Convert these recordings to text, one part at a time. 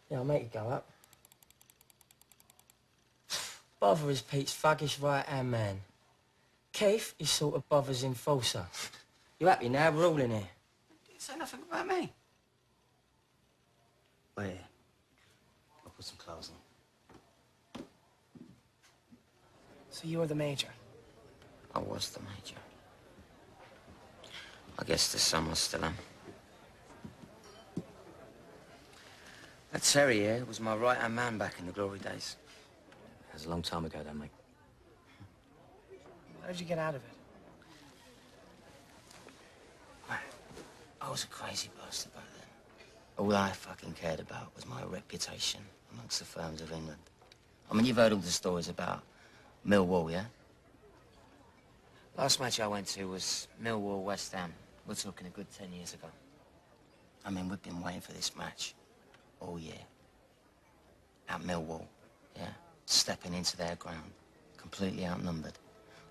Yeah, I'll make it go up. Bother is Pete's thuggish right-hand man. Keith is sort of Bother's enforcer. You happy now? We're all in here. You didn't say nothing about me. Wait here. I'll put some clothes on. So you're the major? I was the major. I guess the sun was still on. That Terry here was my right-hand man back in the glory days. That was a long time ago then, mate. How did you get out of it? I was a crazy bastard back then. All I fucking cared about was my reputation amongst the firms of England. I mean, you've heard all the stories about Millwall, yeah? Last match I went to was Millwall West Ham. We're talking a good 10 years ago. I mean, we've been waiting for this match all year. At Millwall, yeah? Stepping into their ground, completely outnumbered.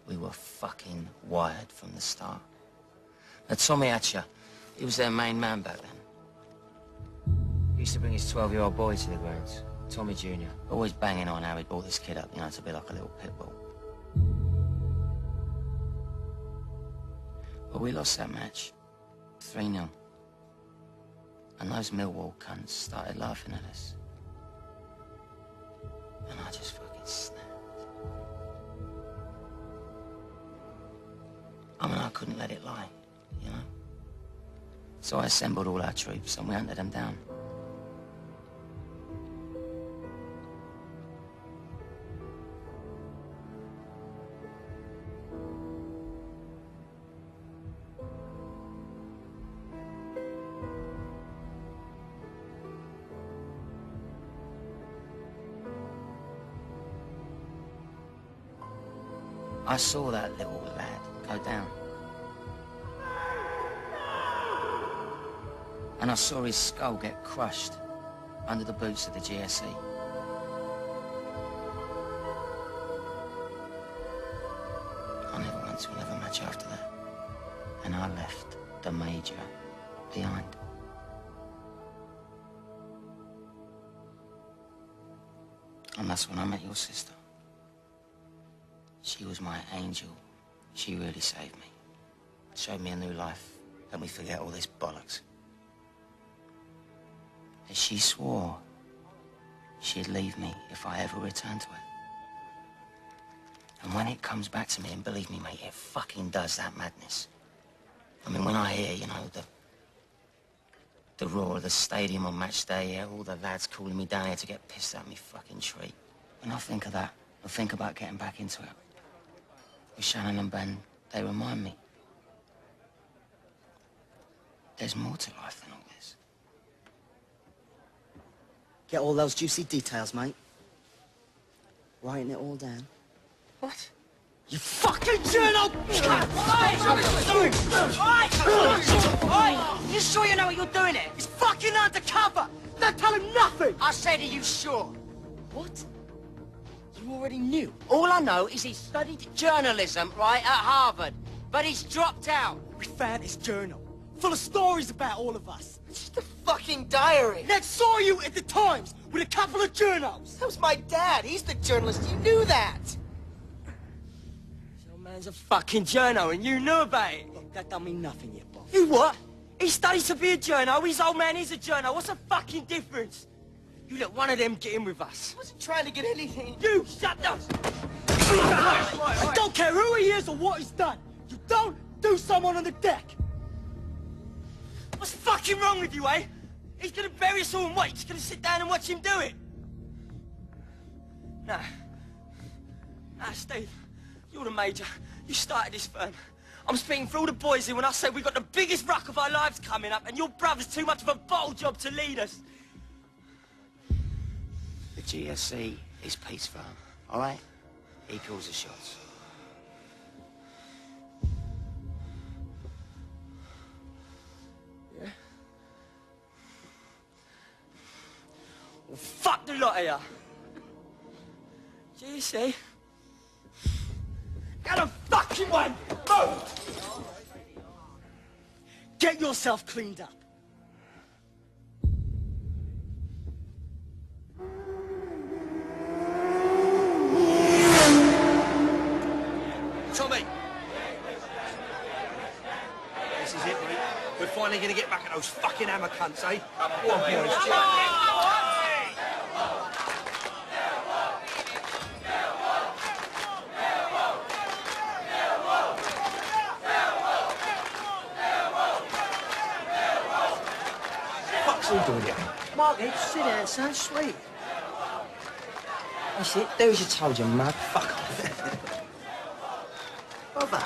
We were fucking wired from the start. Now, Tommy Hatcher, he was their main man back then. He used to bring his 12-year-old boy to the grounds, Tommy Jr. Always banging on how he'd brought this kid up, you know, to be like a little pit bull. But we lost that match, 3-0. And those Millwall cunts started laughing at us. And I just fucking snapped. I mean, I couldn't let it lie, you know? So I assembled all our troops and we hunted them down. I saw that little lad go down. And I saw his skull get crushed under the boots of the GSE. I never went to another match after that. And I left the major behind. And that's when I met your sister. She was my angel. She really saved me. Showed me a new life. Let me forget all this bollocks. And she swore she'd leave me if I ever returned to it. And when it comes back to me, and believe me, mate, it fucking does, that madness. I mean, when I hear, you know, the roar of the stadium on match day, yeah, all the lads calling me down here to get pissed at me fucking tree. When I think of that, I think about getting back into it. With Shannon and Ben, they remind me. There's more to life than all this. Get all those juicy details, mate. Writing it all down. What? You fucking journal! You sure you know what you're doing here? He's fucking undercover! Don't tell him nothing! I said, are you sure? What? You already knew? All I know is he studied journalism, right, at Harvard. But he's dropped out. We found his journal. Full of stories about all of us. It's just a fucking diary. Ned saw you at the Times with a couple of journals. That was my dad. He's the journalist. You knew that. Your man's a fucking journo and you knew about it. Look, that don't mean nothing yet, boss. You what? He studies to be a journo. His old man is a journo. What's the fucking difference? You let one of them get in with us. I wasn't trying to get anything. You shut up! I don't care who he is or what he's done. You don't do someone on the deck. What's fucking wrong with you, eh? He's gonna bury us all in white. Just gonna sit down and watch him do it. Nah. Nah, Steve. You're the major. You started this firm. I'm speaking for all the boys here when I say we've got the biggest ruck of our lives coming up and your brother's too much of a bottle job to lead us. The GSC is Pete's firm, all right? He calls the shots. Yeah? Well, fuck the lot of ya. GSC? Get a fucking way! Move! Get yourself cleaned up. those fucking hammer cunts, eh? Go on, boys. What's he doing here? Marky, sit down, son. Sweet. That's it. Do as you told, you mug. Fuck off. Bother.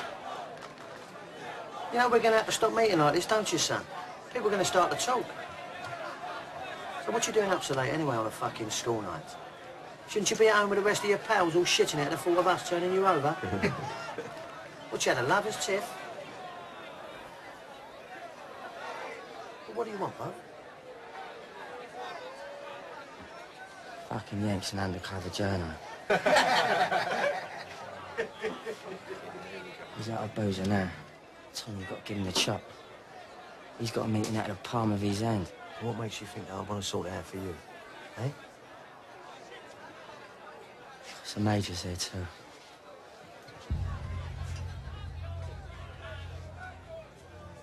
You know we're going to have to stop meeting like this, don't you, son? People are going to start to talk. So what you doing up so late anyway on a fucking school night? Shouldn't you be at home with the rest of your pals all shitting at the thought of us turning you over? What, you had a lover's tiff? Well, what do you want, Bob? Fucking Yank's an undercover journo. He's out of boozer now. Tom, you've got to give him the chop. He's got a meeting out of the palm of his hand. What makes you think that I want to sort it out for you? Eh? The Major's there too.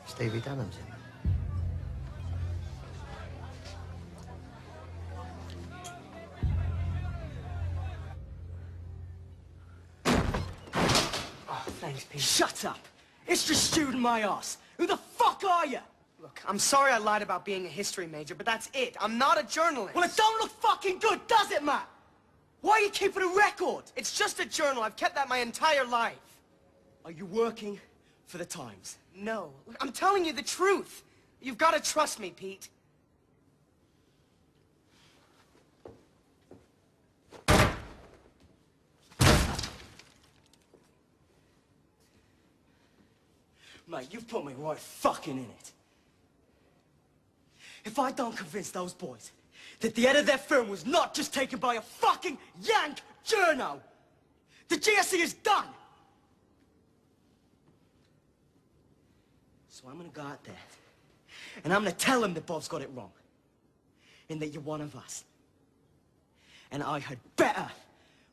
Stevie Dunham's in. Thanks, Pete. Shut up! It's just shooting my ass. Who the fuck are you? Look, I'm sorry I lied about being a history major, but that's it. I'm not a journalist. Well, it don't look fucking good, does it, Matt? Why are you keeping a record? It's just a journal. I've kept that my entire life. Are you working for the Times? No. Look, I'm telling you the truth. You've got to trust me, Pete. Mate, you've put me right fucking in it. If I don't convince those boys that the head of their firm was not just taken by a fucking Yank journo, the GSE is done. So I'm gonna go out there, and I'm gonna tell them that Bob's got it wrong, and that you're one of us. And I had better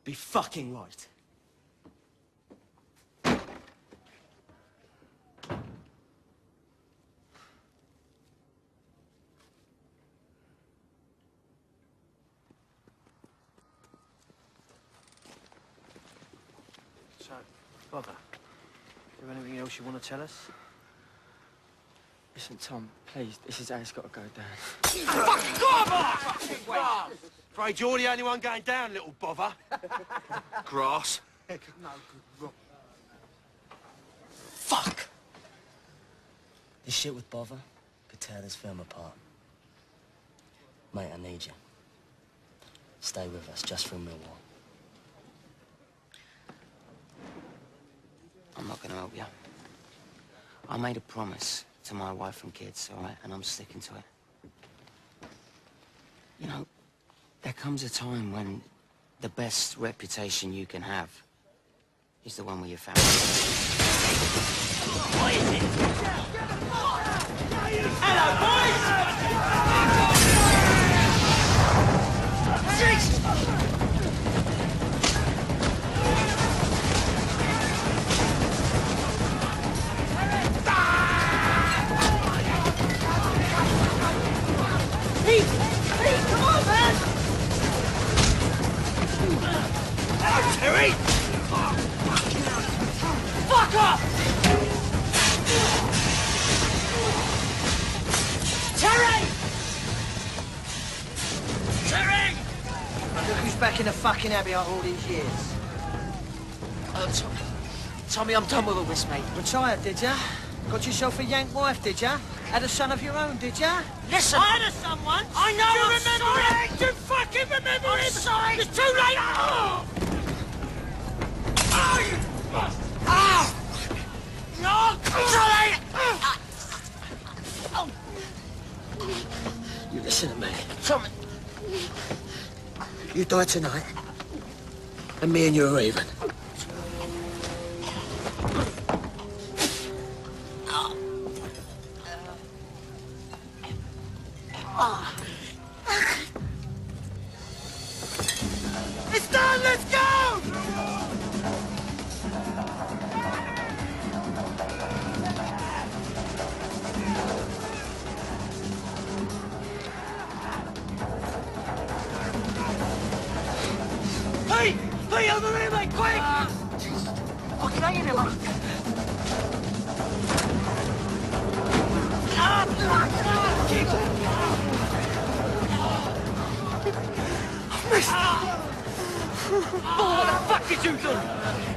be fucking right. So, Bother, is there anything else you want to tell us? Listen, Tom, please, this is how it's got to go down. Afraid you're the only one going down, little bother. Grass. Fuck! This shit with Bother could tear this firm apart. Mate, I need you. Stay with us, just through Millwall. I'm not gonna help you. I made a promise to my wife and kids, all right? And I'm sticking to it. You know, there comes a time when the best reputation you can have is the one with your family. What is it? Hello, boys! Pete, come on, man! Hello, Terry! Fuck off! Terry! Terry! Look who's back in the fucking abbey after all these years. Tommy, I'm done with all this, mate. Retired, did ya? Got yourself a Yank wife, did ya? Had a son of your own, did ya? Listen! I had a son once! I know! Do you I'm remember sorry. him? Do you fucking remember I'm him? sorry. It's too late! Oh! Oh, you bastard! Ah! No! Tommy! You listen to me. Tommy! You die tonight, and me and you are even. It's done! Let's go! Put you on the knee, mate, quick! Fucking hang in there, mate. I've missed! Oh, what the fuck did you do?